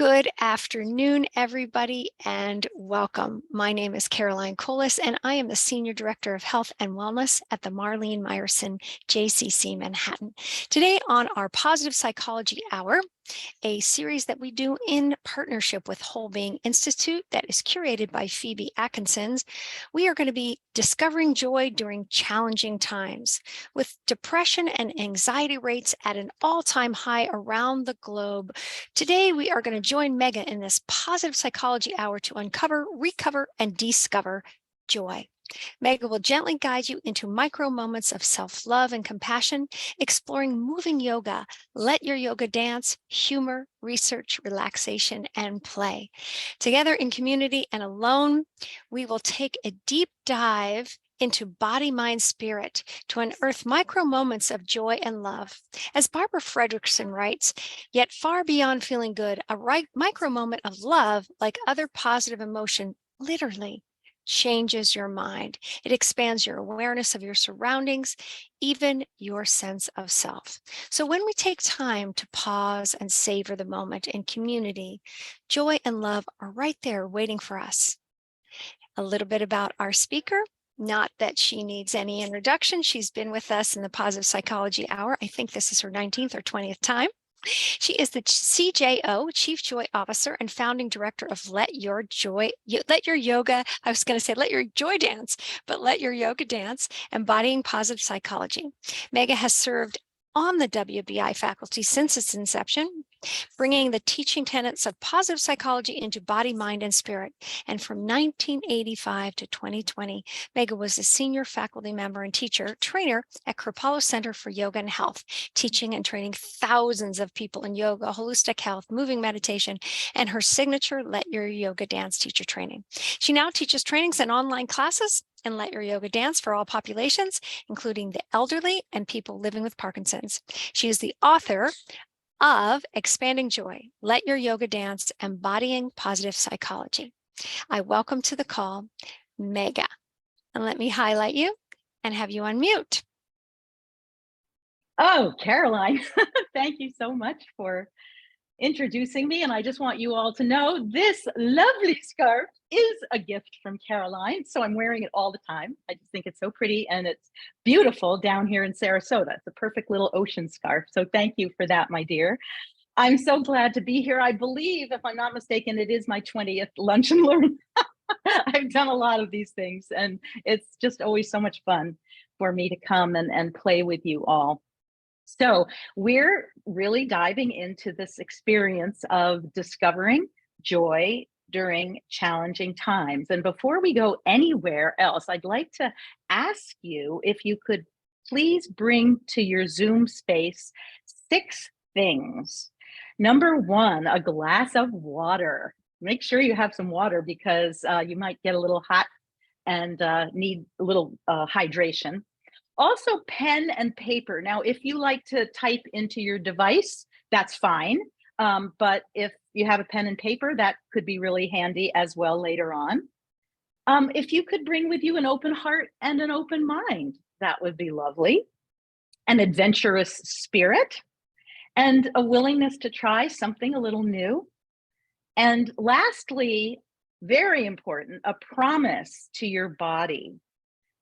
Good afternoon, everybody, and welcome. My name is Caroline Colas, and I am the Senior Director of Health and Wellness at the Marlene Meyerson JCC Manhattan. Today on our Positive Psychology Hour, a series that we do in partnership with Whole Being Institute that is curated by Phoebe Atkinsons, we are going to be discovering joy during challenging times. With depression and anxiety rates at an all-time high around the globe, today we are going to join Megha in this Positive Psychology Hour to uncover, recover, and discover joy. Megha will gently guide you into micro moments of self-love and compassion, exploring moving yoga, let your yoga dance, humor, research, relaxation, and play. Together in community and alone, we will take a deep dive into body, mind, spirit to unearth micro moments of joy and love. As Barbara Fredrickson writes, yet far beyond feeling good, a micro moment of love, like other positive emotion, literally changes your mind. It expands your awareness of your surroundings, even your sense of self. So when we take time to pause and savor the moment in community, joy and love are right there waiting for us. A little bit about our speaker. Not that she needs any introduction. She's been with us in the Positive Psychology Hour. I think this is her 19th or 20th time. She is the CJO, Chief Joy Officer, and founding director of Let Your Yoga, I was going to say Let Your Joy Dance, but Let Your Yoga Dance, embodying positive psychology. Megha has served on the WBI faculty since its inception, bringing the teaching tenets of positive psychology into body, mind, and spirit. And from 1985 to 2020, Megha was a senior faculty member and teacher trainer at Kripalu Center for Yoga and Health, teaching and training thousands of people in yoga, holistic health, moving meditation, and her signature Let Your Yoga Dance teacher training. She now teaches trainings and online classes and Let Your Yoga Dance for all populations, including the elderly and people living with Parkinson's. She is the author of Expanding Joy, Let Your Yoga Dance, Embodying Positive Psychology. I welcome to the call, Megha. And let me highlight you and have you unmute. Oh, Caroline, thank you so much for introducing me. And I just want you all to know this lovely scarf is a gift from Caroline. So I'm wearing it all the time. I just think it's so pretty and it's beautiful down here in Sarasota. It's a perfect little ocean scarf. So thank you for that, my dear. I'm so glad to be here. I believe, if I'm not mistaken, it is my 20th Lunch and Learn. I've done a lot of these things and it's just always so much fun for me to come and play with you all. So we're really diving into this experience of discovering joy during challenging times. And before we go anywhere else, I'd like to ask you if you could please bring to your Zoom space 6 things. Number 1, a glass of water. Make sure you have some water because you might get a little hot and need a little hydration. Also, pen and paper. Now, if you like to type into your device, that's fine. But if you have a pen and paper, that could be really handy as well later on. If you could bring with you an open heart and an open mind, that would be lovely. An adventurous spirit and a willingness to try something a little new. And lastly, very important, a promise to your body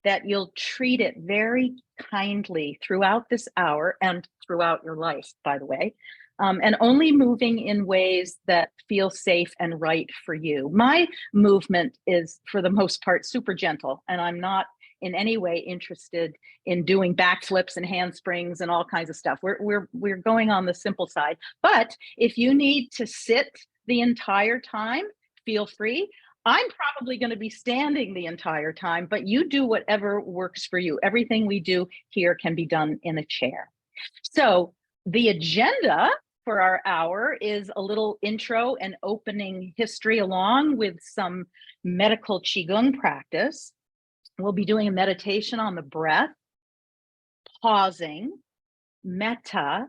that you'll treat it very kindly throughout this hour and throughout your life, by the way, and only moving in ways that feel safe and right for you. My movement is, for the most part, super gentle, and I'm not in any way interested in doing backflips and handsprings and all kinds of stuff. We're going on the simple side. But if you need to sit the entire time, feel free. I'm probably going to be standing the entire time, but you do whatever works for you. Everything we do here can be done in a chair. So the agenda for our hour is a little intro and opening history along with some medical Qigong practice. We'll be doing a meditation on the breath, pausing, metta,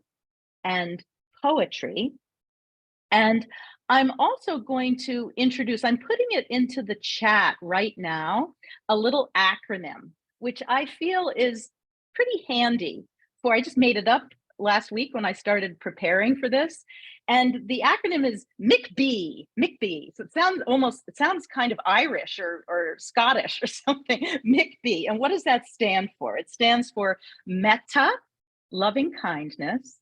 and poetry. And I'm also going to introduce, I'm putting it into the chat right now, a little acronym, which I feel is pretty handy for, I just made it up last week when I started preparing for this. And the acronym is MICB, MICB. So it sounds kind of Irish or Scottish or something, MICB. And what does that stand for? It stands for metta, loving kindness,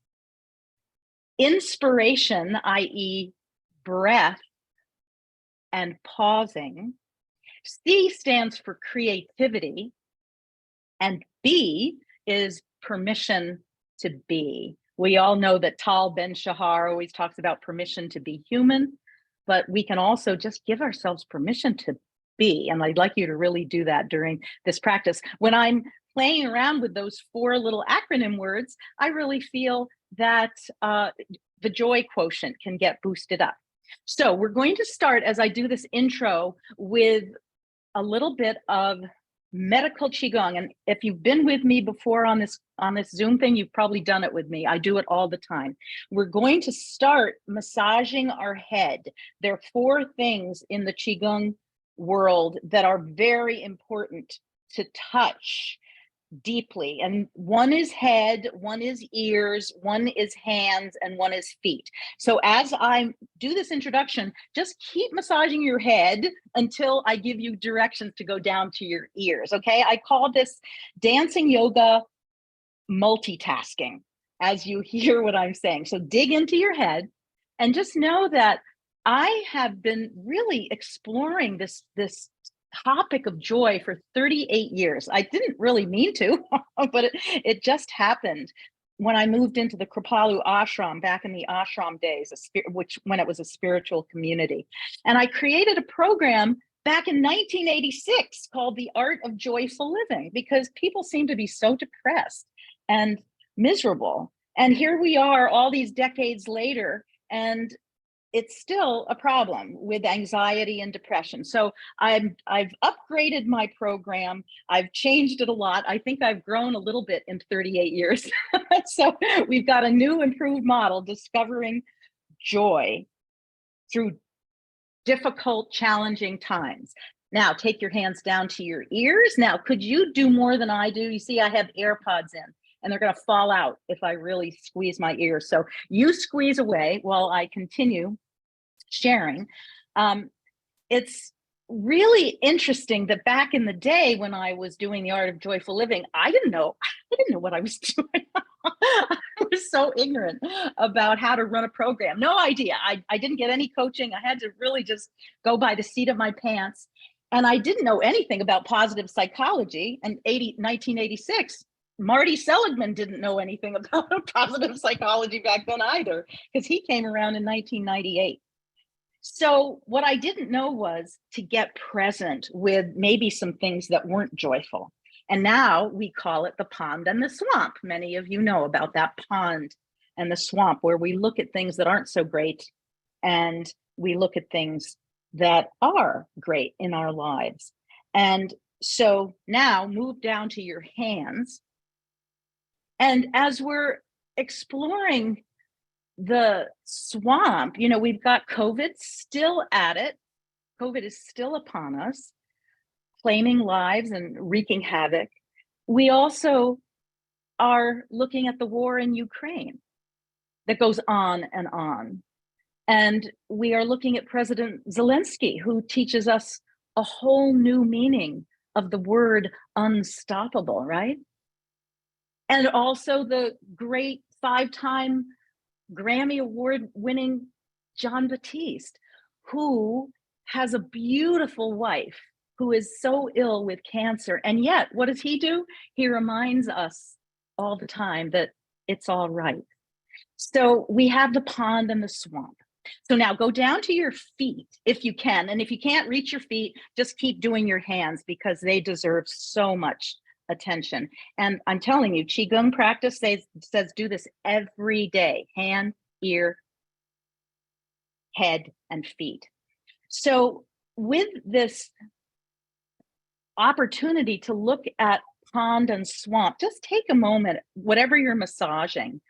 inspiration, i.e. breath and pausing. C stands for creativity, and B is permission to be. We all know that Tal Ben-Shahar always talks about permission to be human, but we can also just give ourselves permission to be. And I'd like you to really do that during this practice. When I'm playing around with those 4 little acronym words, I really feel that the joy quotient can get boosted up. So we're going to start, as I do this intro, with a little bit of medical qigong. And if you've been with me before on this Zoom thing, you've probably done it with me. I do it all the time. We're going to start massaging our head. There are 4 things in the qigong world that are very important to touch deeply, and one is head, one is ears, one is hands, and one is feet. So as I do this introduction, just keep massaging your head until I give you directions to go down to your ears. Okay, I call this dancing yoga multitasking, as you hear what I'm saying. So dig into your head and just know that I have been really exploring this topic of joy for 38 years. I didn't really mean to, but it just happened when I moved into the Kripalu ashram back in the ashram days, when it was a spiritual community. And I created a program back in 1986 called The Art of Joyful Living, because people seem to be so depressed and miserable. And here we are all these decades later, and it's still a problem with anxiety and depression. So I've upgraded my program. I've changed it a lot. I think I've grown a little bit in 38 years. So we've got a new improved model, discovering joy through difficult, challenging times. Now take your hands down to your ears. Now, could you do more than I do? You see, I have AirPods in, and they're going to fall out if I really squeeze my ears. So you squeeze away while I continue sharing. It's really interesting that back in the day when I was doing the Art of Joyful Living, I didn't know what I was doing. I was so ignorant about how to run a program. No idea. I didn't get any coaching. I had to really just go by the seat of my pants. And I didn't know anything about positive psychology. And 1986, Marty Seligman didn't know anything about positive psychology back then either, because he came around in 1998. So what I didn't know was to get present with maybe some things that weren't joyful. And now we call it the pond and the swamp. Many of you know about that pond and the swamp, where we look at things that aren't so great and we look at things that are great in our lives. And so now move down to your hands. And as we're exploring the swamp, we've got COVID still at it. COVID is still upon us, claiming lives and wreaking havoc. We also are looking at the war in Ukraine that goes on and on. And we are looking at President Zelensky, who teaches us a whole new meaning of the word unstoppable, right? And also the great 5-time Grammy Award-winning John Batiste, who has a beautiful wife who is so ill with cancer. And yet, what does he do? He reminds us all the time that it's all right. So we have the pond and the swamp. So now go down to your feet if you can. And if you can't reach your feet, just keep doing your hands, because they deserve so much attention. And I'm telling you, Qigong practice says do this every day: hand, ear, head, and feet. So with this opportunity to look at pond and swamp, just take a moment, whatever you're massaging,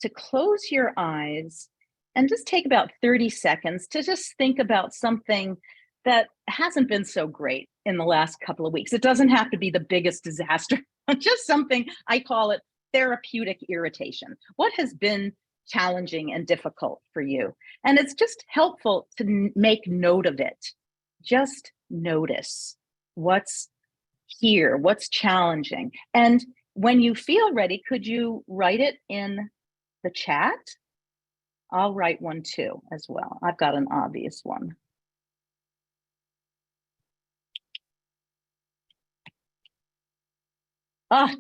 to close your eyes and just take about 30 seconds to just think about something that hasn't been so great in the last couple of weeks. It doesn't have to be the biggest disaster, just something, I call it therapeutic irritation? What has been challenging and difficult for you? And it's just helpful to make note of it. Just notice what's here, what's challenging. And when you feel ready, could you write it in the chat? I'll write one too as well. I've got an obvious one.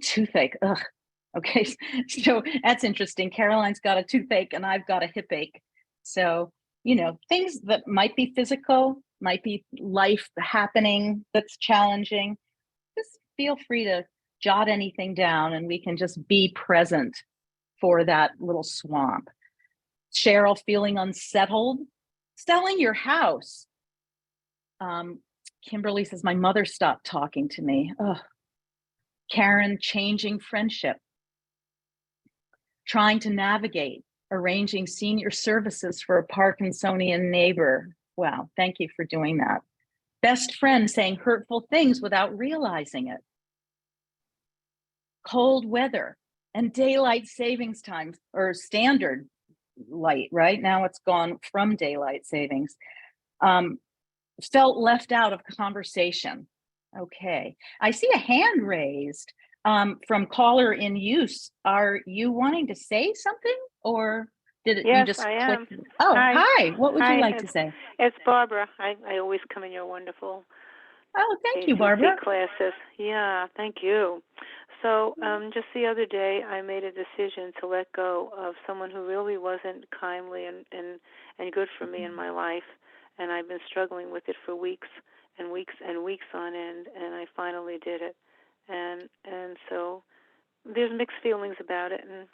Toothache. Ugh. Okay, so that's interesting. Caroline's got a toothache and I've got a hip ache. So, things that might be physical, might be life happening that's challenging. Just feel free to jot anything down and we can just be present for that little swamp. Cheryl, feeling unsettled, selling your house. Kimberly says, my mother stopped talking to me. Ugh. Karen, changing friendship. Trying to navigate, arranging senior services for a Parkinsonian neighbor. Wow, thank you for doing that. Best friend saying hurtful things without realizing it. Cold weather and daylight savings time, or standard light, right? Now it's gone from daylight savings. Felt left out of conversation. Okay, I see a hand raised from caller in use. Are you wanting to say something, or did it? Yes, you just I click? am. Oh, Hi. hi. What would you Hi. like to say? It's Barbara. I always come in your wonderful Oh, thank you, ACC Barbara. classes. Yeah, thank you. So just the other day, I made a decision to let go of someone who really wasn't kindly and good for me in my life, and I've been struggling with it for weeks and weeks and weeks on end, and I finally did it. And so there's mixed feelings about it, and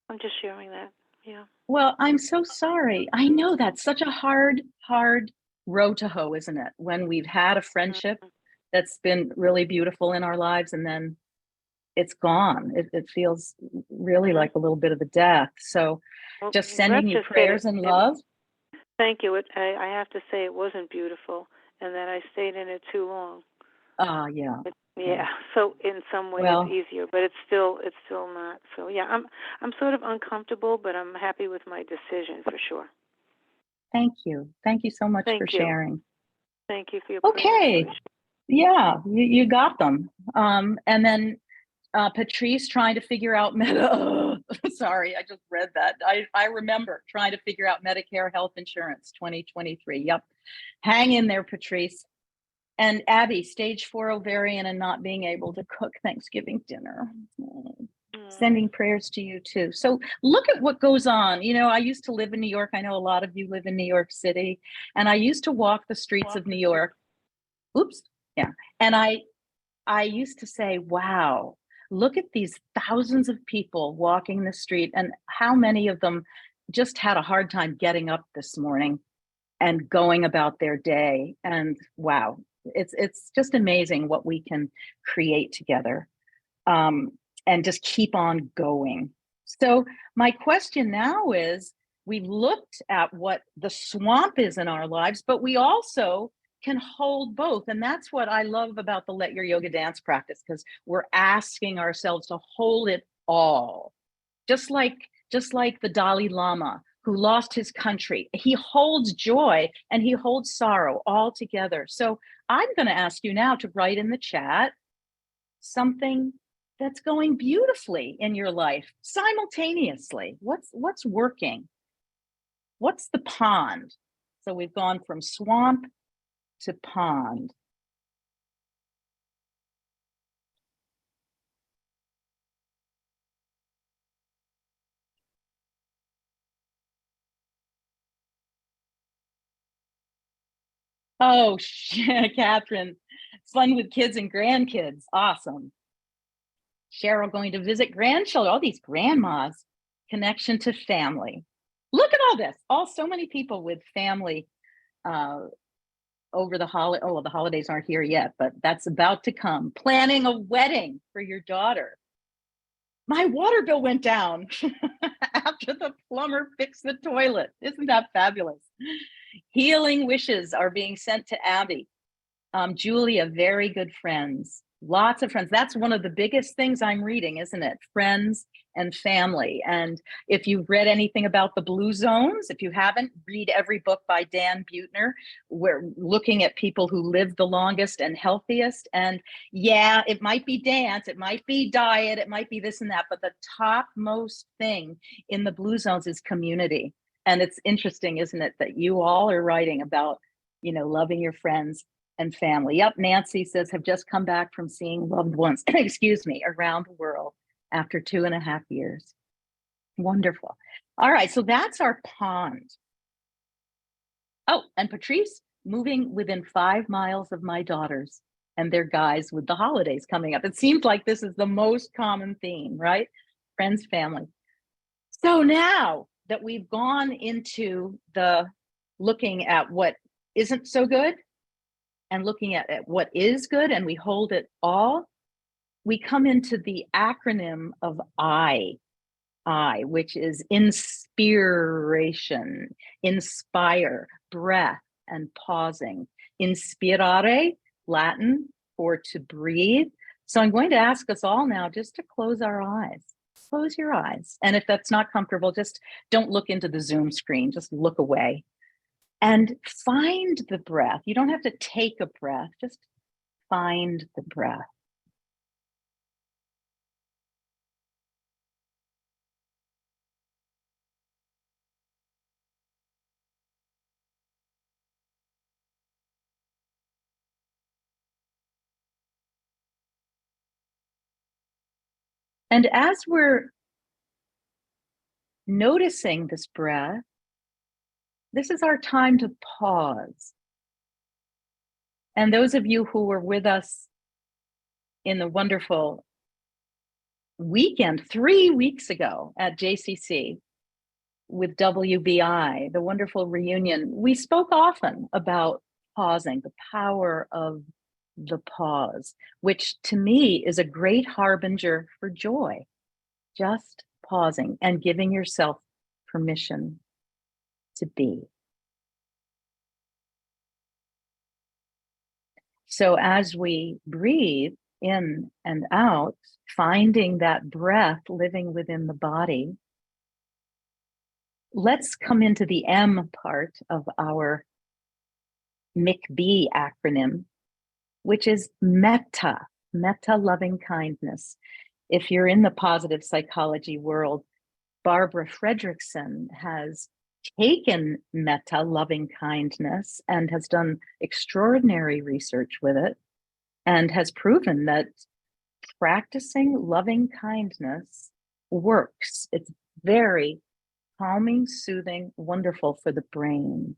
I'm just sharing that. Yeah. Well, I'm so sorry. I know that's such a hard row to hoe, isn't it? When we've had a friendship that's been really beautiful in our lives and then it's gone. It feels really like a little bit of a death. So Well, just sending let's you just say prayers and love. thank you. I have to say it wasn't beautiful, and that I stayed in it too long. Yeah. Yeah. So in some way Well, it's easier, but it's still not. So yeah, I'm sort of uncomfortable, but I'm happy with my decision for sure. thank you. Thank you so much for Thank you. sharing. Thank you for your prayers. Okay. Yeah, you got them. And then Patrice trying to figure out sorry, I just read that. I remember trying to figure out Medicare health insurance 2023. Yep. Hang in there, Patrice. And Abby, stage 4 ovarian and not being able to cook Thanksgiving dinner. Sending prayers to you too. So look at what goes on. I used to live in New York. I know a lot of you live in New York City. And I used to walk the streets of New York. Oops. Yeah. And I used to say, wow, look at these thousands of people walking the street and how many of them just had a hard time getting up this morning and going about their day. And wow, it's just amazing what we can create together and just keep on going. So my question now is, we've looked at what the swamp is in our lives, but we also can hold both. And that's what I love about the Let Your Yoga Dance practice, because we're asking ourselves to hold it all. Just like the Dalai Lama, who lost his country, he holds joy and he holds sorrow all together. So I'm going to ask you now to write in the chat something that's going beautifully in your life simultaneously. What's working? What's the pond? So we've gone from swamp to pond. Oh, Catherine, fun with kids and grandkids. Awesome. Cheryl going to visit grandchildren, all these grandmas, connection to family. Look at all this, so many people with family over the holiday. Oh, well, the holidays aren't here yet, but that's about to come. Planning a wedding for your daughter. My water bill went down after the plumber fixed the toilet. Isn't that fabulous? Healing wishes are being sent to Abby. Julia, very good friends. Lots of friends. That's one of the biggest things I'm reading, isn't it? Friends and family. And if you've read anything about the blue zones, if you haven't, read every book by Dan Buettner. We're looking at people who live the longest and healthiest. And yeah, it might be dance, it might be diet, it might be this and that, but the topmost thing in the blue zones is community. And it's interesting, isn't it, that you all are writing about, loving your friends and family. Yep, Nancy says, have just come back from seeing loved ones, excuse me, around the world after 2.5 years. Wonderful. All right, so that's our pond. Oh, and Patrice, moving within 5 miles of my daughters and their guys with the holidays coming up. It seems like this is the most common theme, right? Friends, family. So now that we've gone into the looking at what isn't so good, and looking at what is good, and we hold it all, we come into the acronym of I, which is inspiration, inspire, breath, and pausing. Inspirare, Latin for to breathe. So I'm going to ask us all now just to close our eyes. Close your eyes. And if that's not comfortable, just don't look into the Zoom screen, just look away. And find the breath. You don't have to take a breath, just find the breath. And as we're noticing this breath, this is our time to pause. And those of you who were with us in the wonderful weekend 3 weeks ago at JCC with WBI, the wonderful reunion, we spoke often about pausing, the power of the pause, which to me is a great harbinger for joy. Just pausing and giving yourself permission to be. So as we breathe in and out, finding that breath living within the body, let's come into the M part of our MICB acronym, which is metta, loving kindness. If you're in the positive psychology world, Barbara Fredrickson has taken metta, loving kindness, and has done extraordinary research with it, and has proven that practicing loving kindness works. It's very calming, soothing, wonderful for the brain.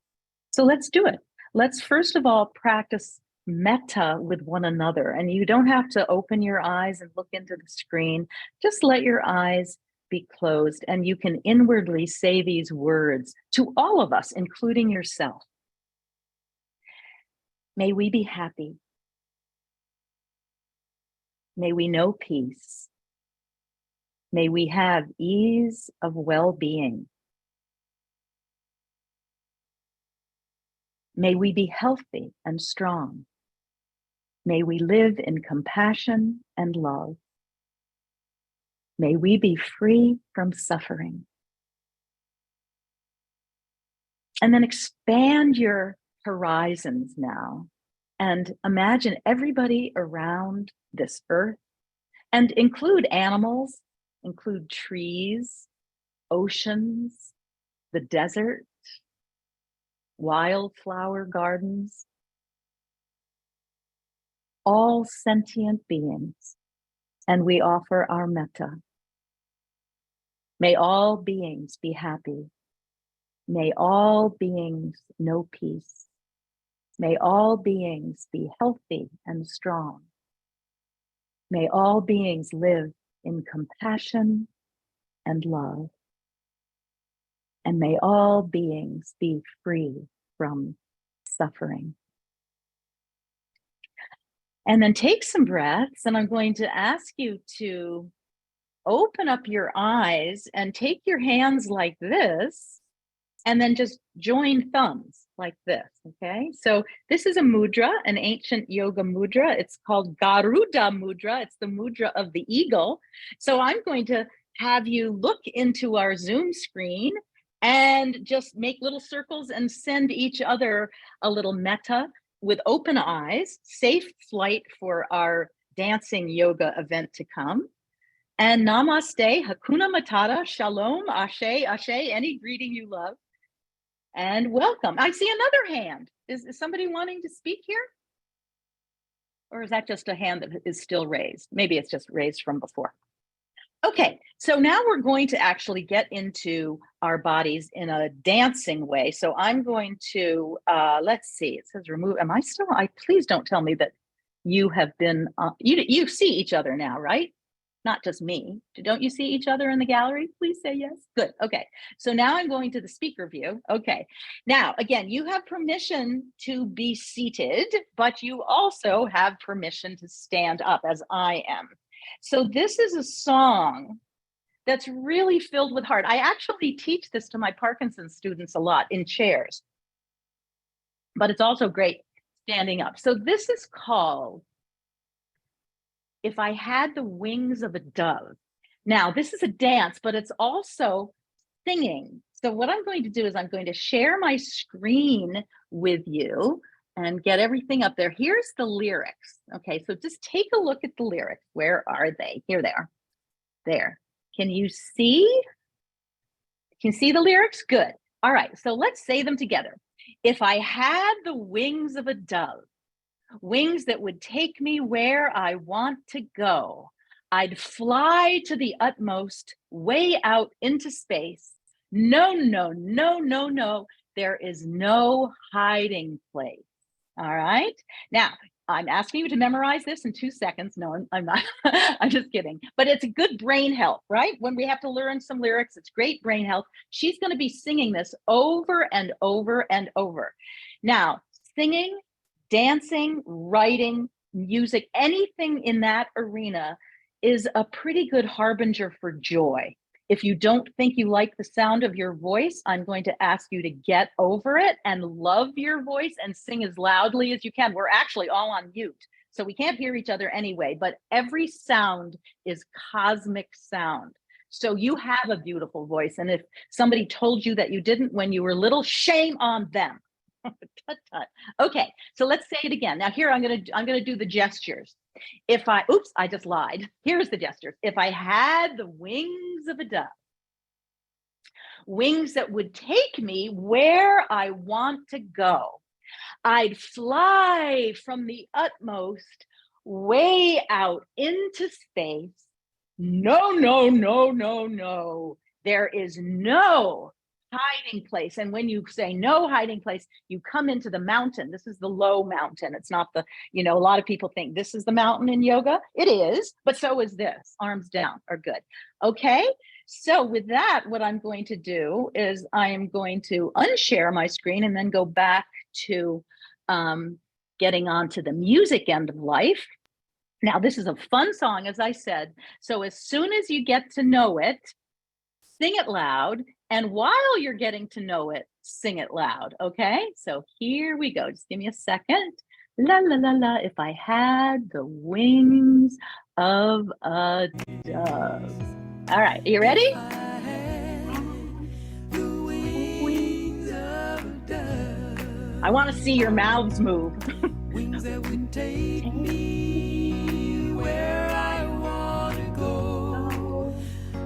So let's do it. Let's first of all practice metta with one another. And you don't have to open your eyes and look into the screen. Just let your eyes be closed, and you can inwardly say these words to all of us, including yourself. May we be happy. May we know peace. May we have ease of well-being. May we be healthy and strong. May we live in compassion and love. May we be free from suffering. And then expand your horizons now and imagine everybody around this earth, and include animals, include trees, oceans, the desert, wildflower gardens, all sentient beings, and we offer our metta. May all beings be happy. May all beings know peace. May all beings be healthy and strong. May all beings live in compassion and love. And may all beings be free from suffering. And then take some breaths, and I'm going to ask you to open up your eyes and take your hands like this and then just join thumbs like this, okay? So this is a mudra, an ancient yoga mudra. It's called Garuda mudra. It's the mudra of the eagle. So I'm going to have you look into our Zoom screen and just make little circles and send each other a little metta with open eyes, safe flight for our dancing yoga event to come. And namaste, hakuna matata, shalom, ashe, ashe, any greeting you love. And welcome. I see another hand. Is somebody wanting to speak here? Or is that just a hand that is still raised? Maybe it's just raised from before. Okay, so now we're going to actually get into our bodies in a dancing way. So I'm going to, let's see, it says remove, am I still, please don't tell me that you have been, you see each other now, right? Not just me. Don't you see each other in the gallery? Please say yes. Good. Okay. So now I'm going to the speaker view. Okay. Now, again, you have permission to be seated, but you also have permission to stand up as I am. So this is a song that's really filled with heart. I actually teach this to my Parkinson's students a lot in chairs, but it's also great standing up. So this is called If I Had the Wings of a Dove. Now, this is a dance, but it's also singing. So what I'm going to do is I'm going to share my screen with you and get everything up there. Here's the lyrics. Okay, so just take a look at the lyrics. Where are they? Here they are. There. Can you see? Can you see the lyrics? Good. All right, so let's say them together. If I had the wings of a dove, wings that would take me where I want to go, I'd fly to the utmost, way out into space. No, no, no, no, no. There is no hiding place. All right. Now, I'm asking you to memorize this in 2 seconds. No, I'm not. I'm just kidding. But it's a good brain health, right? When we have to learn some lyrics, it's great brain health. She's going to be singing this over and over and over. Now, singing, dancing, writing, music, anything in that arena is a pretty good harbinger for joy. If you don't think you like the sound of your voice, I'm going to ask you to get over it and love your voice and sing as loudly as you can. We're actually all on mute, so we can't hear each other anyway, but every sound is cosmic sound. So you have a beautiful voice. And if somebody told you that you didn't when you were little, shame on them. Tut, tut. Okay, so let's say it again. Now here, I'm gonna do the gestures. If I, oops, I just lied. Here's the gestures. If I had the wings of a dove, wings that would take me where I want to go, I'd fly from the utmost way out into space. No, no, no, no, no. There is no hiding place. And when you say no hiding place, you come into the mountain. This is the low mountain. It's not the, a lot of people think this is the mountain in yoga. It is, but so is this. Arms down are good. Okay. So with that, what I'm going to do is I am going to unshare my screen and then go back to getting onto the music end of life. Now, this is a fun song, as I said. So as soon as you get to know it, sing it loud. And while you're getting to know it, sing it loud, okay? So here we go. Just give me a second. La, la, la, la. If I had the wings of a dove. All right, are you ready? I want to see your mouths move. Wings that would take me where I want to go.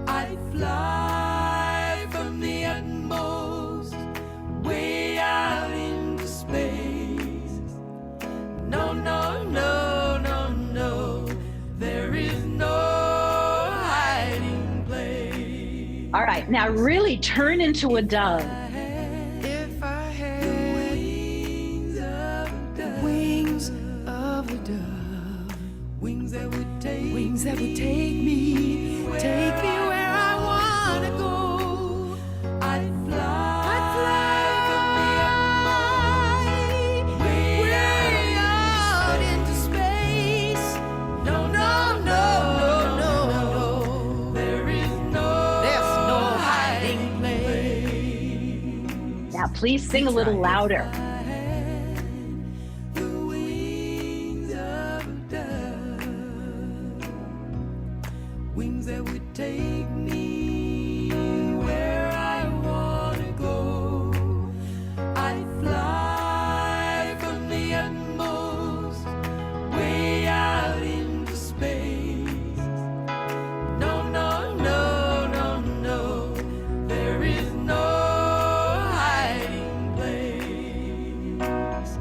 I'd fly from the utmost, way out into space. No, no, no, no, no. There is no hiding place. All right, now really turn into a dove. If I had wings of a dove, wings that would take me where I want to go. I'd fly way out into space. No, no, no, no, no. There's no hiding place. Now, please sing a little louder. Wings that would take me where I want to go. I'd fly from the utmost way out into space. No, no, no, no, no, there is no hiding place.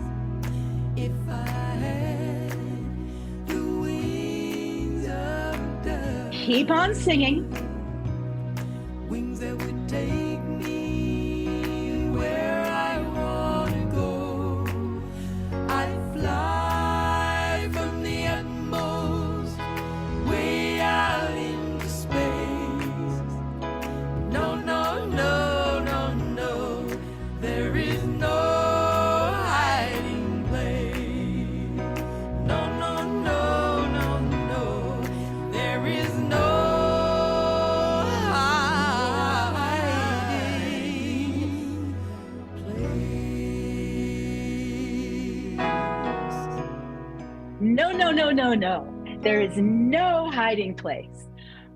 If I had the wings of a dove. Keep on singing. Wings that would take me where I want to go. I'd fly from the utmost way out into space. No, no, no, no, no, there is no hiding place. No, no, no, no, no, there is no hiding place. No, no, no, no, no. There is no hiding place.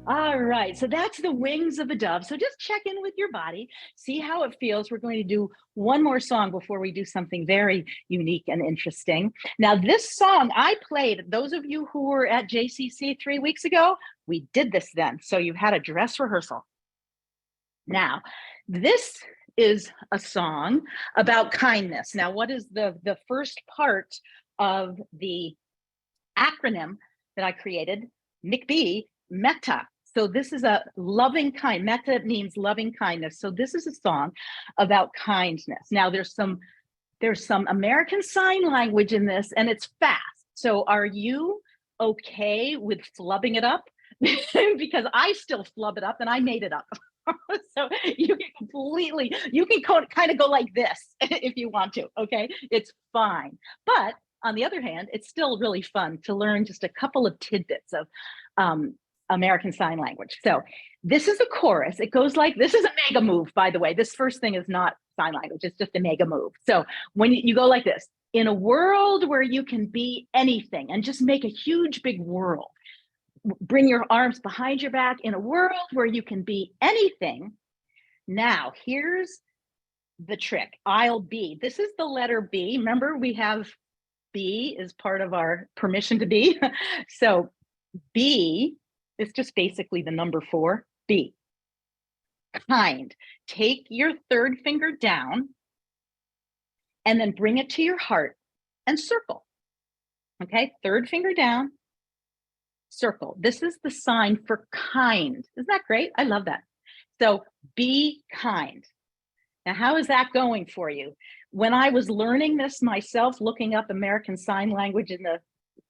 All right, so that's the wings of a dove. So just check in with your body, see how it feels. We're going to do one more song before we do something very unique and interesting. Now, this song I played, those of you who were at JCC 3 weeks ago, we did this then. So you've had a dress rehearsal. Now, this is a song about kindness. Now, what is the first part of the acronym that I created? McB, Metta. So this is a loving kind. Metta means loving kindness. So this is a song about kindness. Now there's some American Sign Language in this, and it's fast. So are you okay with flubbing it up? Because I still flub it up, and I made it up. So you can kind of go like this if you want to, okay? It's fine. But on the other hand, it's still really fun to learn just a couple of tidbits of American Sign Language. So this is a chorus. It goes like, this is a Megha move, by the way. This first thing is not sign language. It's just a Megha move. So when you go like this, in a world where you can be anything and just make a huge, big world, bring your arms behind your back, in a world where you can be anything. Now, here's the trick. I'll be. This is the letter B. Remember, we have B is part of our permission to be. So B is just basically the number 4, B. Kind. Take your third finger down and then bring it to your heart and circle. Okay, third finger down, circle. This is the sign for kind. Isn't that great? I love that. So be kind. Now, how is that going for you? When I was learning this myself, looking up American Sign Language in the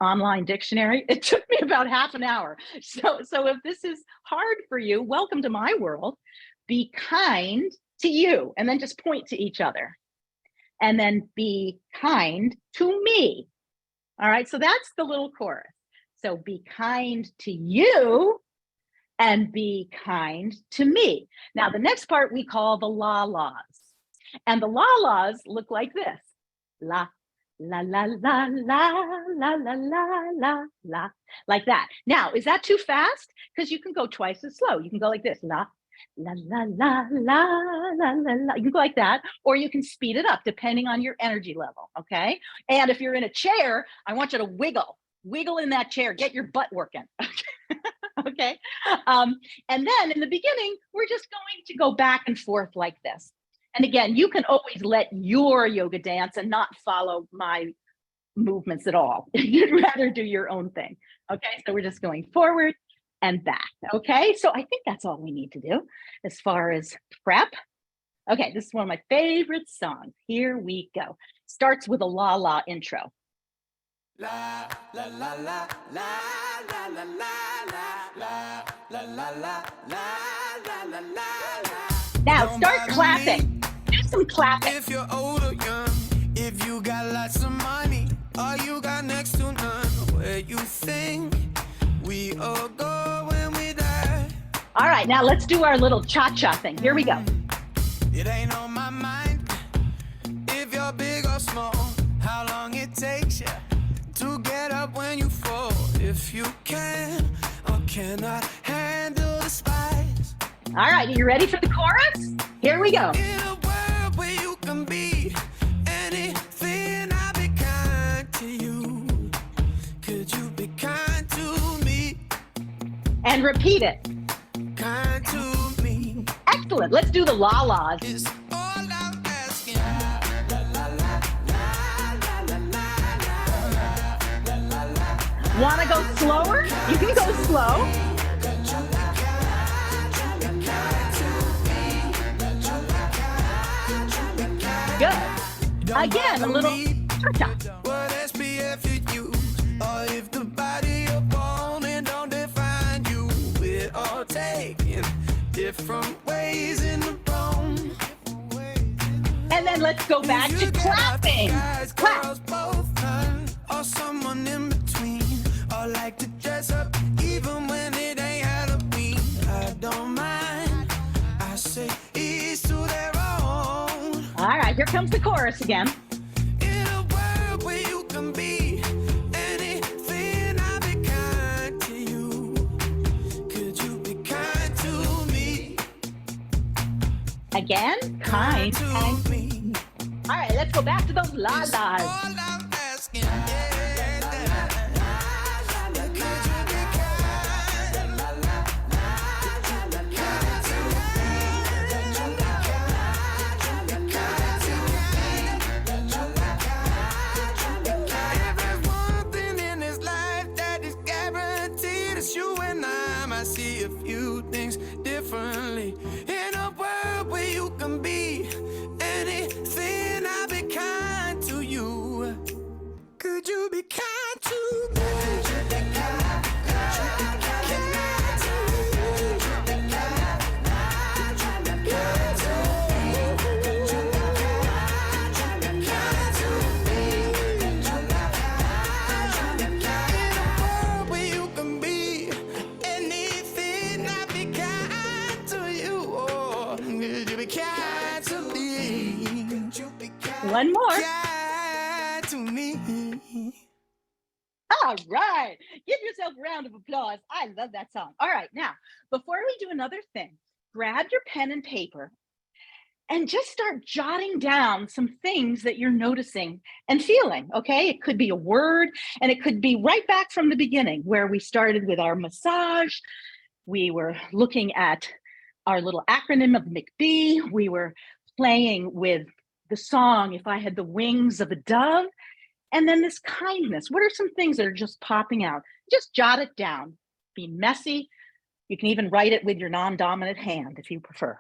online dictionary, it took me about half an hour. So if this is hard for you, welcome to my world. Be kind to you, and then just point to each other. And then be kind to me. All right, so that's the little chorus. So be kind to you and be kind to me. Now, the next part we call the la-las. And the la-las look like this. La, la, la, la, la, la, la, la, la, la, like that. Now, is that too fast? Because you can go twice as slow. You can go like this, la, la, la, la, la, la, la, la. You can go like that, or you can speed it up depending on your energy level, okay? And if you're in a chair, I want you to wiggle in that chair, get your butt working, okay? And then in the beginning, we're just going to go back and forth like this. And again, you can always let your yoga dance and not follow my movements at all. You'd rather do your own thing. Okay, so we're just going forward and back. Okay, so I think that's all we need to do as far as prep. Okay, this is one of my favorite songs. Here we go. Starts with a la la intro. La la la la la la la la la la la la la la la. Now start clapping. Do some clapping. If you're old or young, if you got lots of money, or you got next to none, where you think we all go when we die. All right, now let's do our little cha-cha thing. Here we go. It ain't on my mind. All right, are you ready for the chorus? Here we go. In a world where you can be anything, I'll be kind to you. Could you be kind to me? And repeat it. Kind to me. Excellent. Let's do the la-las. It's all I'm asking. Want to go slower? You can go slow. Good. Again, a little cha-cha. What SPF you use, or if the body you're born in don't define you. We're all taking different ways in the bone. And then let's go back to clapping. Clap. Or someone in between, or like to dress up even when it ain't Halloween. I don't mind, I say each to their own. All right, here comes the chorus again. In a world where you can be anything, I'll be kind to you. Could you be kind to me? Again, kind. to me. All right, let's go back to those la-las. All I'm asking, yeah. Could you be kind? If there's one thing in this life that is guaranteed, it's you and I might see a few things differently. In a world where you can be anything, I'll be kind to you. Could you be kind to me? One more. Kind to me. All right. Give yourself a round of applause. I love that song. All right. Now, before we do another thing, grab your pen and paper and just start jotting down some things that you're noticing and feeling. Okay. It could be a word, and it could be right back from the beginning where we started with our massage. We were looking at our little acronym of McB. We were playing with the song, If I Had the Wings of a Dove. And then this kindness. What are some things that are just popping out? Just jot it down. Be messy. You can even write it with your non-dominant hand if you prefer.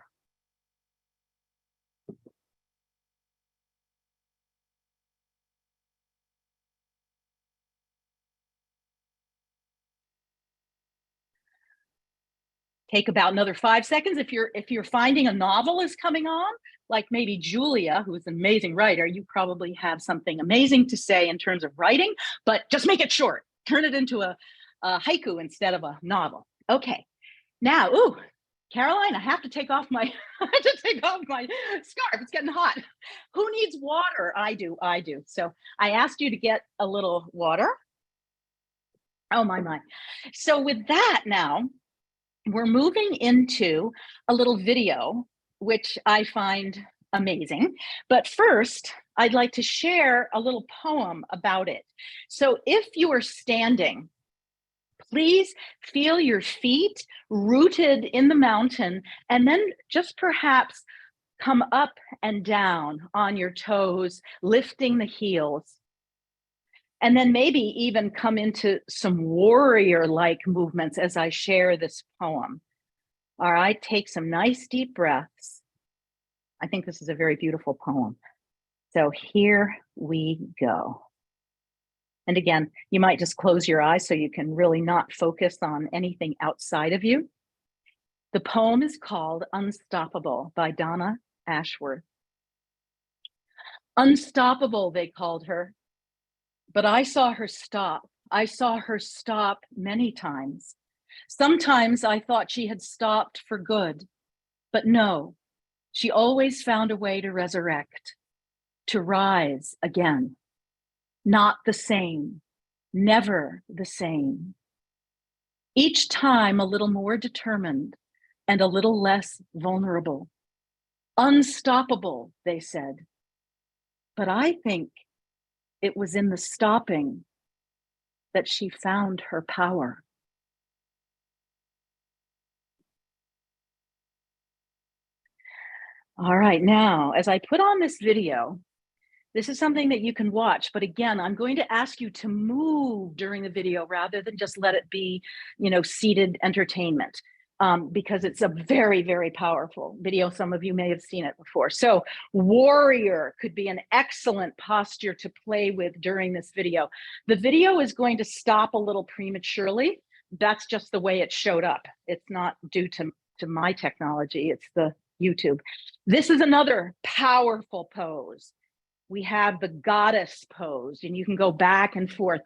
Take about another 5 seconds. If you're finding a novel is coming on, like maybe Julia, who's an amazing writer, you probably have something amazing to say in terms of writing, but just make it short. Turn it into a haiku instead of a novel. Okay. Now, ooh, Caroline, I have to take off my scarf. It's getting hot. Who needs water? I do. So I asked you to get a little water. Oh my. So with that now, we're moving into a little video, which I find amazing. But first, I'd like to share a little poem about it. So if you are standing, please feel your feet rooted in the mountain, and then just perhaps come up and down on your toes, lifting the heels. And then maybe even come into some warrior-like movements as I share this poem. All right, take some nice deep breaths. I think this is a very beautiful poem. So here we go. And again, you might just close your eyes so you can really not focus on anything outside of you. The poem is called Unstoppable by Donna Ashworth. Unstoppable, they called her. But I saw her stop. I saw her stop many times. Sometimes I thought she had stopped for good, but no, she always found a way to resurrect, to rise again. Not the same, never the same. Each time a little more determined and a little less vulnerable. Unstoppable, they said. But I think it was in the stopping that she found her power. All right, now, as I put on this video, this is something that you can watch, but again, I'm going to ask you to move during the video rather than just let it be, seated entertainment, because it's a very, very powerful video. Some of you may have seen it before. So warrior could be an excellent posture to play with during this video. The video is going to stop a little prematurely. That's just the way it showed up. It's not due to my technology, it's the YouTube. This is another powerful pose. We have the goddess pose, and you can go back and forth.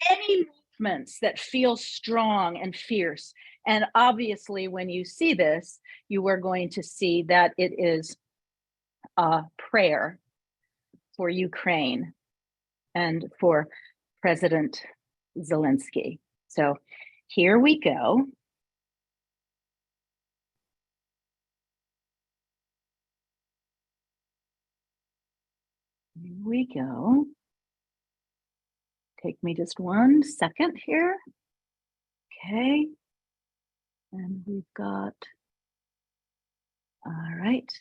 Any movements that feel strong and fierce. And obviously, when you see this, you are going to see that it is a prayer for Ukraine and for President Zelensky. So here we go. Here we go. Take me just 1 second here. Okay. And we've got, all right.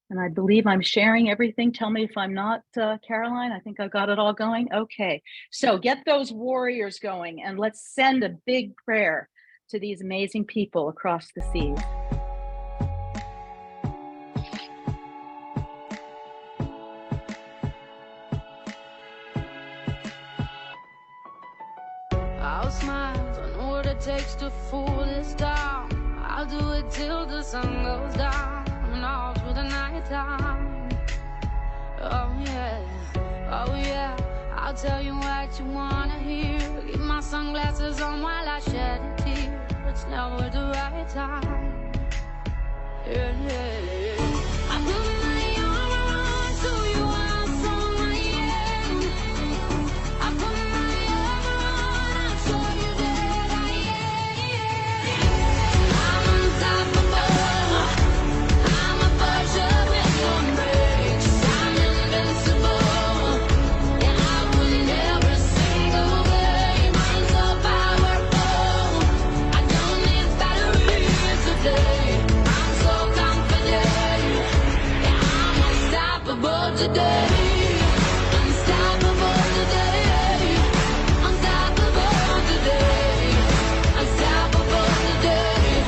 And I believe I'm sharing everything. Tell me if I'm not, Caroline. I think I've got it all going. Okay. So get those warriors going, and let's send a big prayer to these amazing people across the seas. I'll smile, I know what it takes to fool this town. I'll do it till the sun goes down and all through the night time. Oh yeah, I'll tell you what you wanna hear. Keep my sunglasses on while I shed a tear. It's never the right time. Yeah. I'm doing my arm around to you when I'm strong, I am. I put my arm around, I'll show you that I am. I'm unstoppable. I'm a virgin with no brakes. I'm invincible. And I win every single game. I'm so powerful. I don't need batteries today. I'm so confident. Yeah, I'm unstoppable today. Unstoppable today. Unstoppable today. Unstoppable today.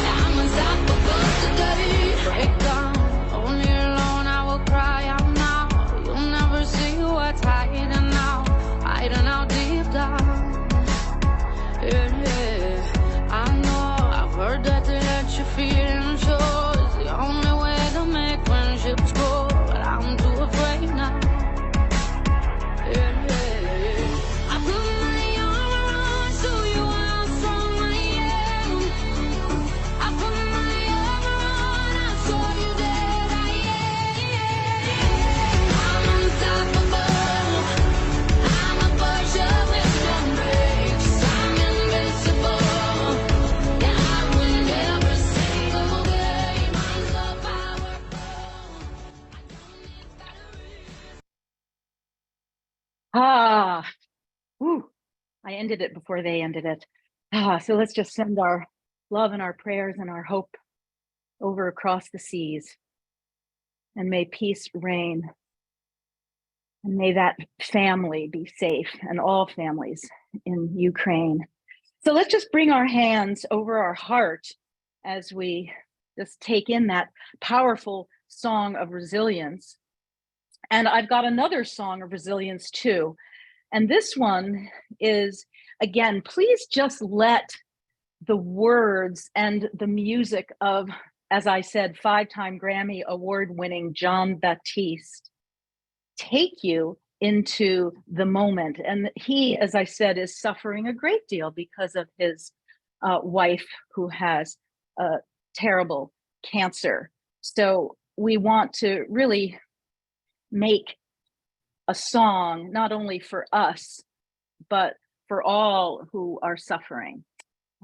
I'm unstoppable today. Break down, only alone I will cry out now. You'll never see what's hiding out deep down. Yeah. I know, I've heard that they let you feel and show is the only way to make friendships grow, but I'm too afraid now. Yeah. I put my arm around to you when I'm strong, I am. I put my arm around, I'll show you that I am. I'm unstoppable. I'm a virgin with no brakes. I'm invincible. Yeah, I win every single game. I'm so powerful. I don't need batteries. I ended it before they ended it. So let's just send our love and our prayers and our hope over across the seas. And may peace reign. And may that family be safe, and all families in Ukraine. So let's just bring our hands over our heart as we just take in that powerful song of resilience. And I've got another song of resilience too. And this one is, again, please just let the words and the music of, as I said, 5-time Grammy award-winning Jon Batiste take you into the moment. And he, as I said, is suffering a great deal because of his wife who has terrible cancer. So we want to really make a song not only for us, but for all who are suffering.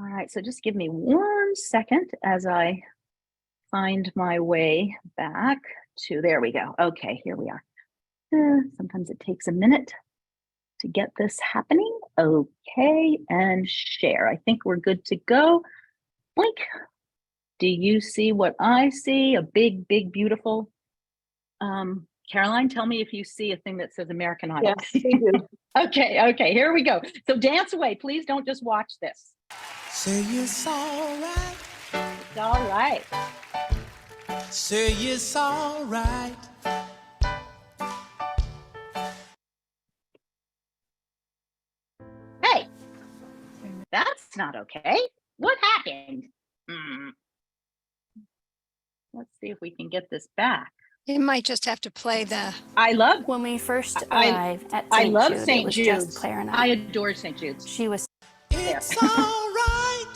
All right, so just give me 1 1 second as I find my way back to, there we go. Okay, here we are. Sometimes it takes a minute to get this happening. Okay, and share. I think we're good to go. Blink. Do you see what I see? A big, big, beautiful. Caroline, tell me if you see a thing that says American Idol. Yes, we do. Okay, here we go. So dance away. Please don't just watch this. Say it's all right. It's all right. Say it's all right. Hey, that's not okay. What happened? Let's see if we can get this back. It might just have to play the. I love When we first arrived at I St. love Jude, it St. was Jude's. just Claire and I I. adore St. Jude's. She was It's all right.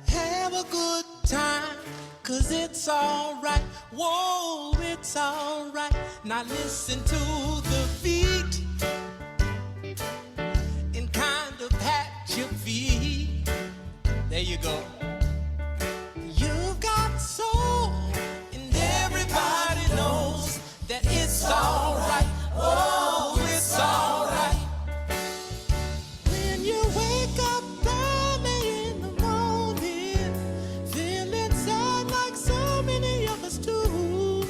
Have a good time. 'Cause it's all right. Whoa, it's all right. Now listen to the beat and kind of pat your feet. There you go. You've got soul, and everybody knows that it's all right. Oh, it's all right. When you wake up early in the morning, feeling sad like so many of us do,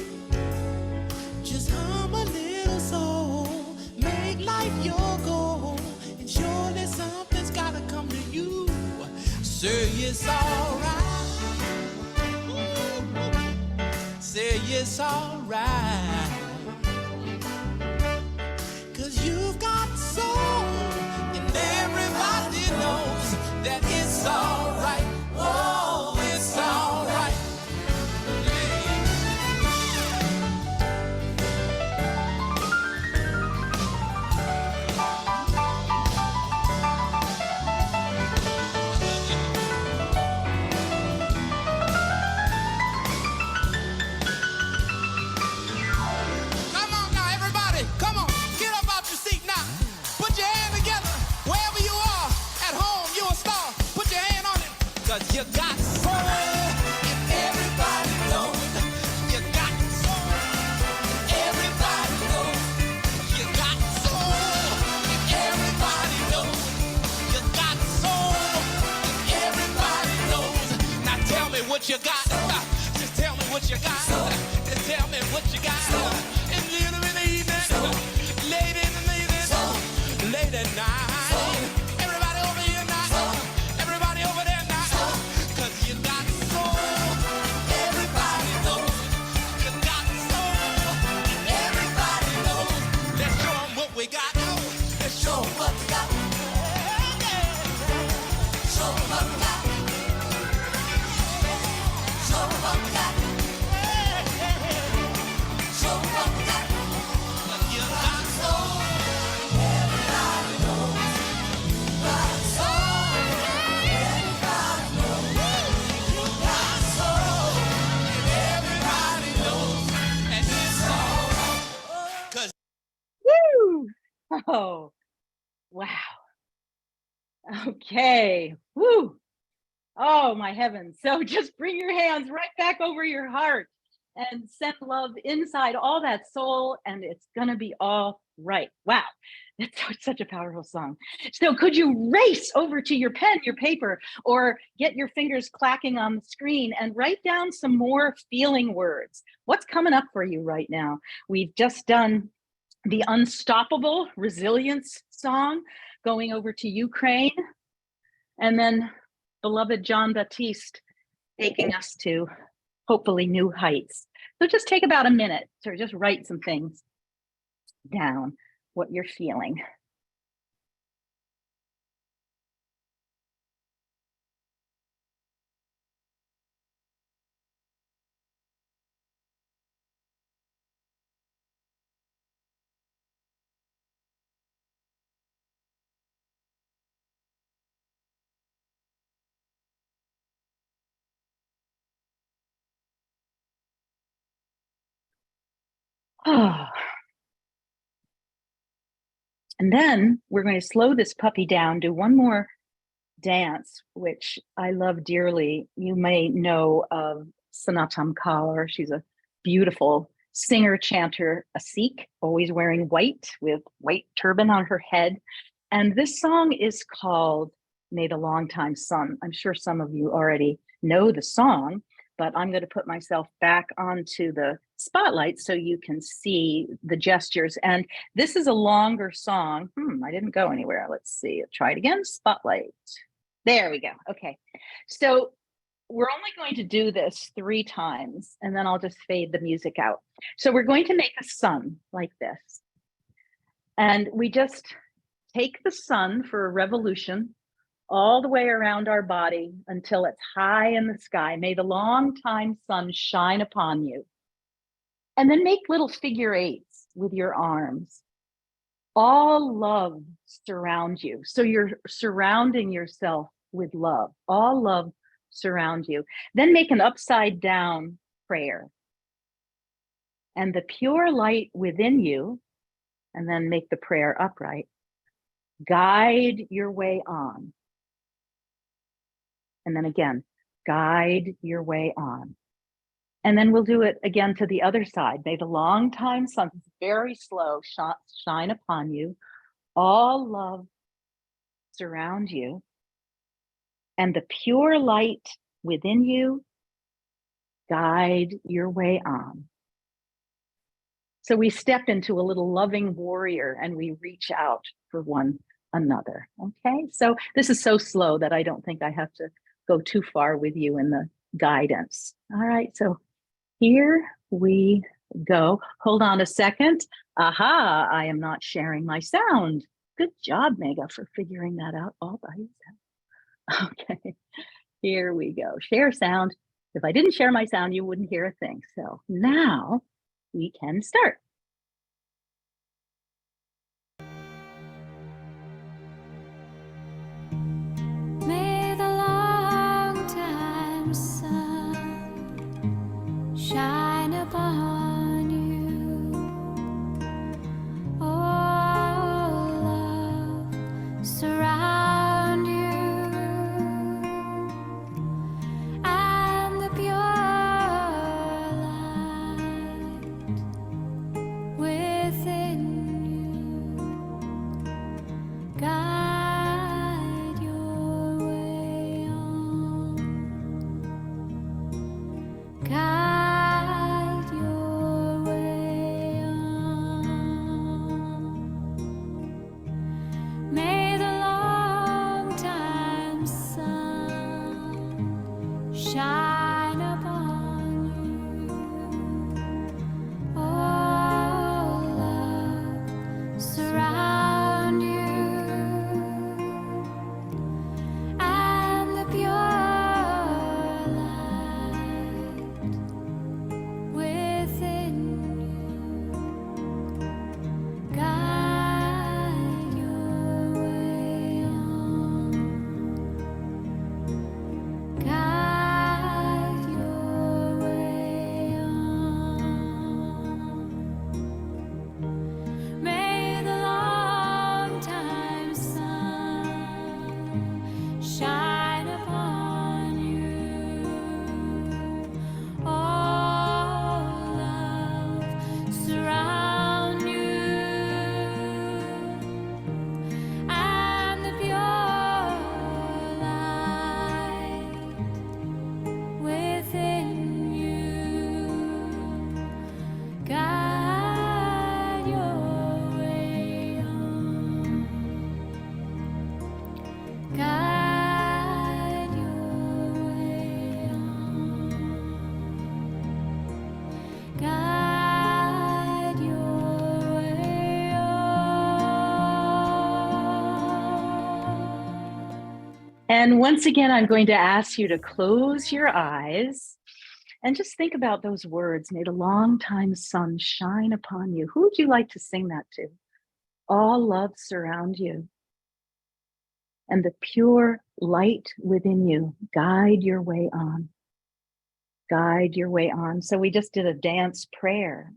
just hum a little soul, make life your goal, and surely something's gotta come to you. Say it's all right. Say it's all right. 'Cause you've got soul, and everybody knows that it's all right. Whoa, it's all right. Come on now, everybody. Come on. Get up out your seat now. Put your hand together. Wherever you are, at home, you're a star. Put your hand on it. 'Cause you got soul. And everybody knows. You got soul. Everybody knows. You got soul. And everybody knows. You got soul. And everybody knows. Now tell me what you got. Just tell me what you got. Just tell me what you got. In the evening, late in the evening, late at night. Everybody over here now. Everybody over there now. 'Cause you got soul. Everybody knows. You got soul. Everybody knows. Let's show 'em what we got. Let's show 'em what we got. Show 'em what we got. Show 'em what we got. Show 'em what we got. 'Cause you got soul. Everybody knows. Got soul. Everybody knows. You got soul. And everybody knows. And it's all right. 'Cause Woo! Oh, wow. Okay. Woo. Oh, my heavens. So just bring your hands right back over your heart and send love inside all that soul, and it's going to be all right. Wow. It's such a powerful song. So could you race over to your pen, your paper, or get your fingers clacking on the screen and write down some more feeling words? What's coming up for you right now? We've just done the Unstoppable Resilience song, going over to Ukraine, and then beloved John Baptiste taking us to hopefully new heights. So just take about a minute to just write some things down, what you're feeling. Oh. And then we're going to slow this puppy down, do one more dance, which I love dearly. You may know of Sanatam Kaur. She's a beautiful singer, chanter, a Sikh, always wearing white with white turban on her head. And this song is called May the Long Time Sun. I'm sure some of you already know the song, but I'm going to put myself back onto the spotlight so you can see the gestures. And this is a longer song. I didn't go anywhere. Let's see. Try it again. Spotlight. There we go. Okay. So we're only going to do this 3 times, and then I'll just fade the music out. So we're going to make a sun like this. And we just take the sun for a revolution all the way around our body until it's high in the sky. May the long time sun shine upon you. And then make little figure 8s with your arms. All love surround you. So you're surrounding yourself with love. All love surround you. Then make an upside down prayer. And the pure light within you, and then make the prayer upright, guide your way on. And then again, guide your way on. And then we'll do it again to the other side. May the long time sun, very slow, shine upon you. All love surround you. And the pure light within you, guide your way on. So we step into a little loving warrior and we reach out for one another. Okay, so this is so slow that I don't think I have to go too far with you in the guidance. All right, so here we go. Hold on a second. Aha, I am not sharing my sound. Good job, Megha, for figuring that out all by yourself. Okay, here we go. Share sound. If I didn't share my sound, you wouldn't hear a thing. So now we can start. May the long time sun shine upon you. All love surround you, and the pure light within you guide your way on. Guide your way on. May the long time sun shine upon you. All love surround you, and the pure light within you guide your way on. Guide your way on. May the long time sun shine upon you. All love surround you, and the pure light within you guide your way on. Guide your way on. Guide your way on. And once again, I'm going to ask you to close your eyes and just think about those words. May the long time sun shine upon you. Who would you like to sing that to? All love surround you, and the pure light within you guide your way on. Guide your way on. So we just did a dance prayer.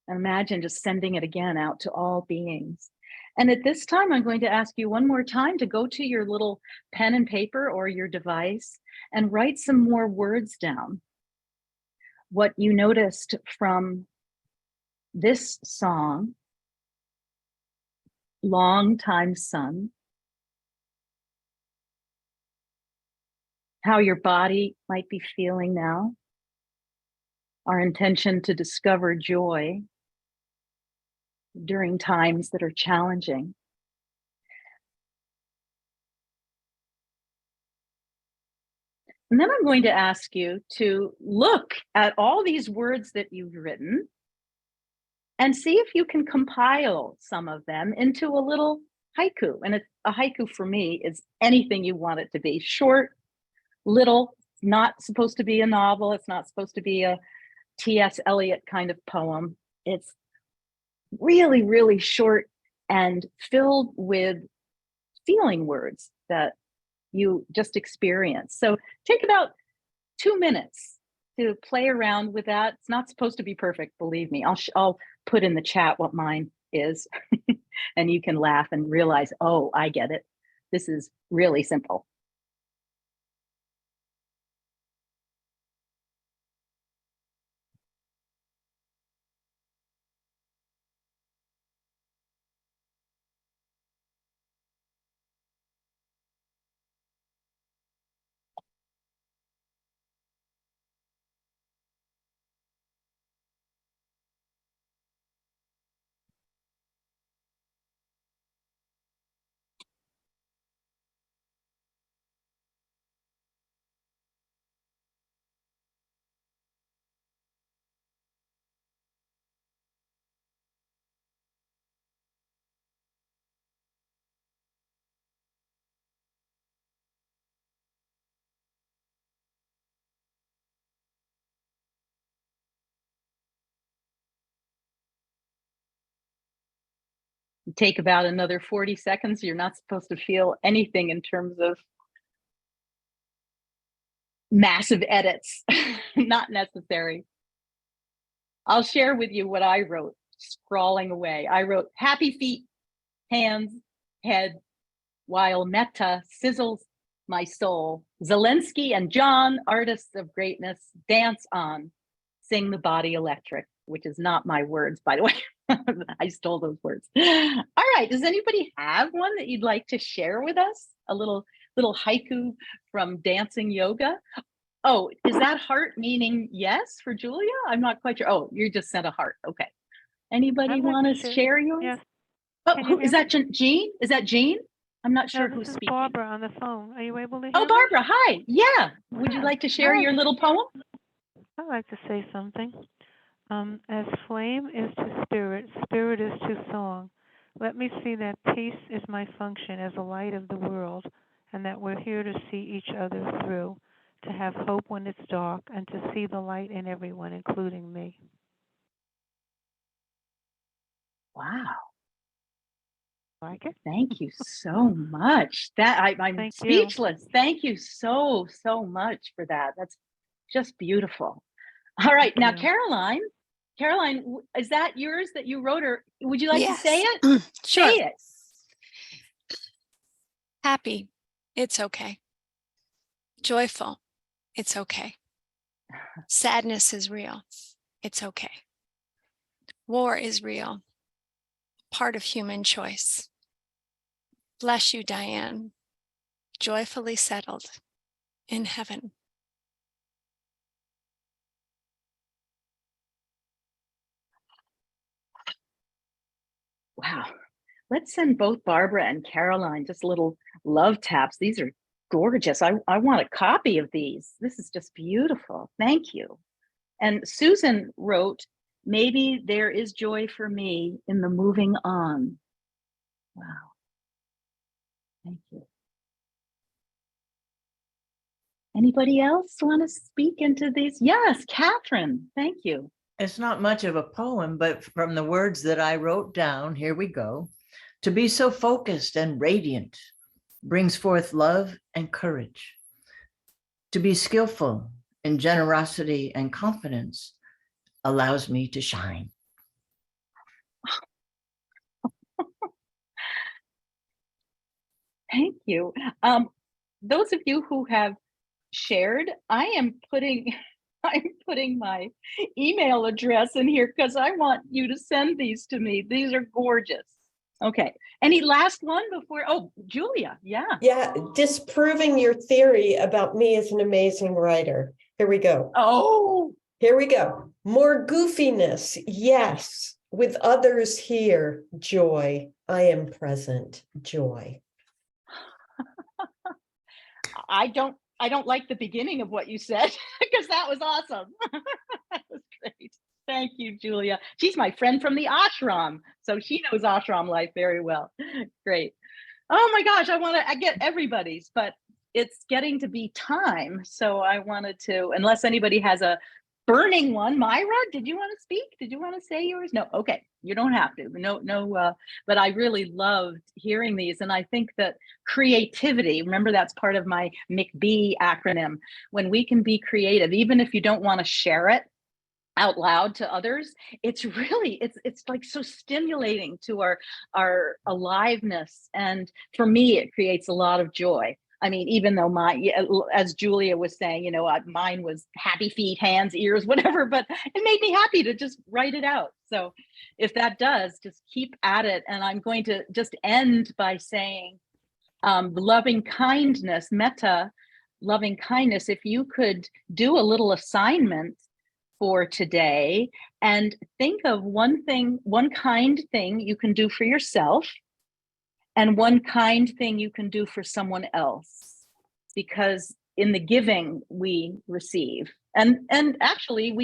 And imagine just sending it again out to all beings. And at this time, I'm going to ask you one more time to go to your little pen and paper or your device and write some more words down. What you noticed from this song, Long Time Sun, how your body might be feeling now, our intention to discover joy during times that are challenging. And then I'm going to ask you to look at all these words that you've written and see if you can compile some of them into a little haiku. And a haiku for me is anything you want it to be. Short, little, not supposed to be a novel. It's not supposed to be a T.S. Eliot kind of poem. It's really, really short and filled with feeling words that you just experience. So take about 2 minutes to play around with that. It's not supposed to be perfect, believe me. I'll put in the chat what mine is and you can laugh and realize, oh, I get it. This is really simple. Take about another 40 seconds. You're not supposed to feel anything in terms of massive edits, not necessary. I'll share with you what I wrote, scrawling away. I wrote happy feet, hands, head, while metta sizzles my soul. Zelensky and John, artists of greatness, dance on, sing the body electric, which is not my words, by the way. I stole those words. All right, does anybody have one that you'd like to share with us? A little haiku from dancing yoga? Oh, is that heart meaning yes for Julia? I'm not quite sure. Oh, you just sent a heart. Okay. Anybody want to share yours? Yes. Oh, who is that? Jean? Is that Jean? I'm not sure No, who's this is speaking. Barbara on the phone. Are you able to hear Oh, me? Barbara, hi. Yeah. Would you like to share your little poem? I'd like to say something. As flame is to spirit, spirit is to song. Let me see that peace is my function as a light of the world, and that we're here to see each other through, to have hope when it's dark, and to see the light in everyone, including me. Wow. Like it? Thank you so much. That I'm speechless. You. Thank you so much for that. That's just beautiful. All right, now Caroline, is that yours that you wrote, or would you like to say it? Sure. Say it. Happy, it's okay. Joyful, it's okay. Sadness is real, it's okay. War is real, part of human choice. Bless you, Diane, joyfully settled in heaven. Wow. Let's send both Barbara and Caroline just little love taps. These are gorgeous. I want a copy of these. This is just beautiful. Thank you. And Susan wrote, maybe there is joy for me in the moving on. Wow. Thank you. Anybody else want to speak into these? Yes, Catherine, thank you. It's not much of a poem, but from the words that I wrote down, here we go. To be so focused and radiant brings forth love and courage. To be skillful in generosity and confidence allows me to shine. Thank you. Those of you who have shared, I'm putting my email address in here because I want you to send these to me. These are gorgeous. Okay. Any last one before? Oh, Julia. Yeah. Yeah, disproving your theory about me as an amazing writer. Here we go. Oh, Here we go. More goofiness. Yes. With others here, joy. I am present. Joy. I don't like the beginning of what you said because that was awesome. That was great. Thank you, Julia. She's my friend from the ashram, so she knows ashram life very well. Great. Oh my gosh, I get everybody's, but it's getting to be time. So I wanted to, unless anybody has a burning one. Myra, did you want to speak? Did you want to say yours? No. Okay. You don't have to. No. But I really loved hearing these. And I think that creativity, remember that's part of my McB acronym. When we can be creative, even if you don't want to share it out loud to others, it's like so stimulating to our aliveness. And for me, it creates a lot of joy. I mean, even though as Julia was saying, mine was happy feet, hands, ears, whatever, but it made me happy to just write it out. So if that does, just keep at it. And I'm going to just end by saying, loving kindness, metta, loving kindness, if you could do a little assignment for today and think of one kind thing you can do for yourself and one kind thing you can do for someone else, because in the giving we receive, and actually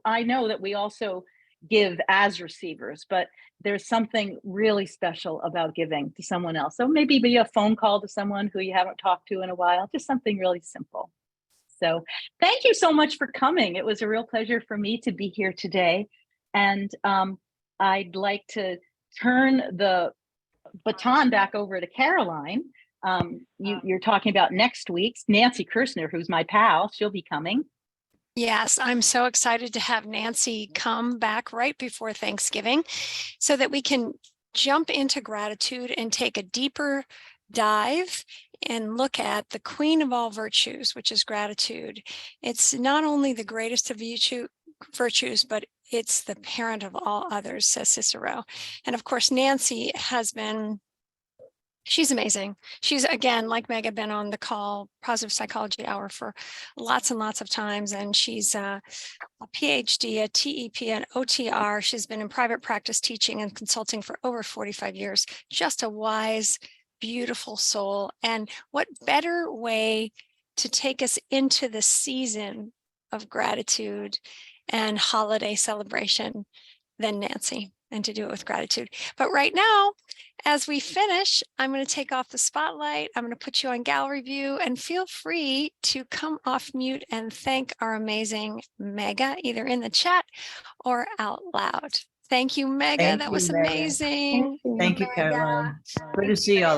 I know that we also give as receivers, but there's something really special about giving to someone else. So maybe be a phone call to someone who you haven't talked to in a while, just something really simple. So thank you so much for coming. It was a real pleasure for me to be here today. And I'd like to turn the baton back over to Caroline. You're talking about next week's Nancy Kirshner, who's my pal. She'll be coming. Yes, I'm so excited to have Nancy come back right before Thanksgiving so that we can jump into gratitude and take a deeper dive and look at the queen of all virtues, which is gratitude. It's not only the greatest of virtues, but it's the parent of all others, says Cicero. And of course, Nancy she's amazing. She's, again, like Megha, been on the call, Positive Psychology Hour, for lots and lots of times. And she's a PhD, a TEP, and OTR. She's been in private practice teaching and consulting for over 45 years. Just a wise, beautiful soul. And what better way to take us into the season of gratitude and holiday celebration than Nancy, and to do it with gratitude. But right now, as we finish, I'm going to take off the spotlight. I'm going to put you on gallery view, and feel free to come off mute and thank our amazing Megha, either in the chat or out loud. Thank you, Megha. Thank That you, was Megha. amazing. Thank you, Caroline. Good to see you all.